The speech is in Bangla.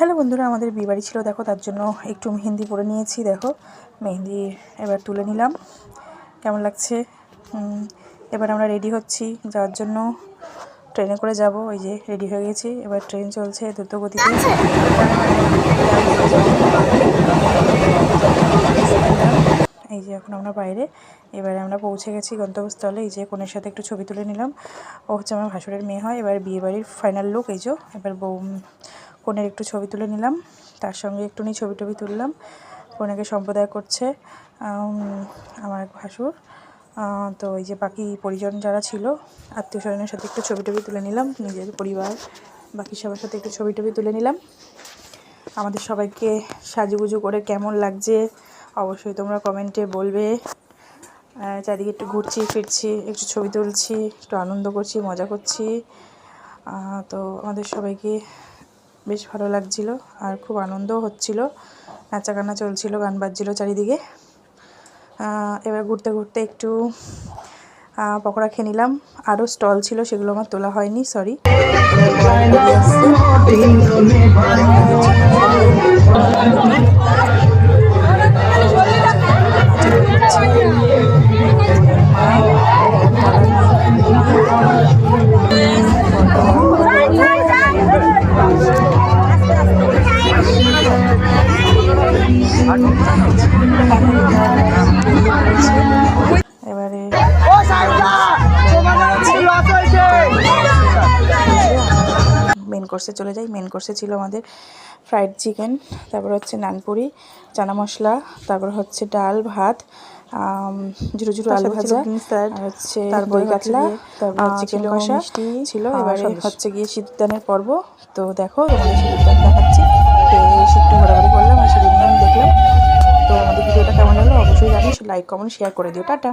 হ্যালো বন্ধুরা, আমাদের বিয়েবাড়ি ছিল, দেখো তার জন্য একটু মেহেন্দি পরে নিয়েছি। দেখো মেহেন্দি এবার তুলে নিলাম, কেমন লাগছে। এবার আমরা রেডি হচ্ছি যাওয়ার জন্য, ট্রেনে করে যাব। ওই যে রেডি হয়ে গেছি, এবার ট্রেন চলছে দ্রুত গতিতে। এই যে এখন আমরা বাইরে, এবারে আমরা পৌঁছে গেছি গন্তব্যস্থলে। এই যে কনের সাথে একটু ছবি তুলে নিলাম। ও হচ্ছে আমার ভাসুরের মেয়ে হয়। এবার বিয়েবাড়ির ফাইনাল লুক এই যে। এবার কনের একটু ছবি তুলে নিলাম, তার সঙ্গে একটুখানি ছবি টবি তুললাম। কনেকে সম্প্রদায় করছে আমার ভাসুর। তো এই যে বাকি পরিজন যারা ছিল, আত্মীয় স্বজনের সাথে একটু ছবি টবি তুলে নিলাম, নিজের পরিবার বাকি সবার সাথে একটু ছবি টবি তুলে নিলাম। আমাদের সবাইকে সাজুগুজু করে কেমন লাগছে অবশ্যই তোমরা কমেন্টে বলবে। চারিদিকে একটু ঘুরছি ফিরছি, একটু ছবি তুলছি, একটু আনন্দ করছি, মজা করছি। তো আমাদের সবাইকে বেশ ভালো লাগছিল আর খুব আনন্দও হচ্ছিল, নাচাগানা চলছিল, গান বাজছিল চারিদিকে। এবার ঘুরতে ঘুরতে একটু পকোড়া খেয়ে নিলাম। আরও স্টল ছিল, সেগুলো আমার তোলা হয়নি, সরি। এবারে মেন কোর্সে চলে যাই। মেন কোর্সে ছিল আমাদের ফ্রাইড চিকেন, তারপর হচ্ছে নানপুরি, চানা মশলা, তারপর হচ্ছে ডাল ভাত, ঝুরো ঝুরো আলু ভাজা, আর হচ্ছে দই কাতলা, তারপর চিকেন কষা ছিল। এবারে হচ্ছে গিয়ে সিঁদুরদানের পর্ব। তো দেখো তোমাদের সিঁদুরদান দেখাচ্ছি। একটু ঘোরাঘুরি করলাম আর সিঁদুরদান দেখলাম। তো আমাদের ভিডিওটা কেমন হলো অবশ্যই জানিস, লাইক কমেন্ট শেয়ার করে দিও। টাটা।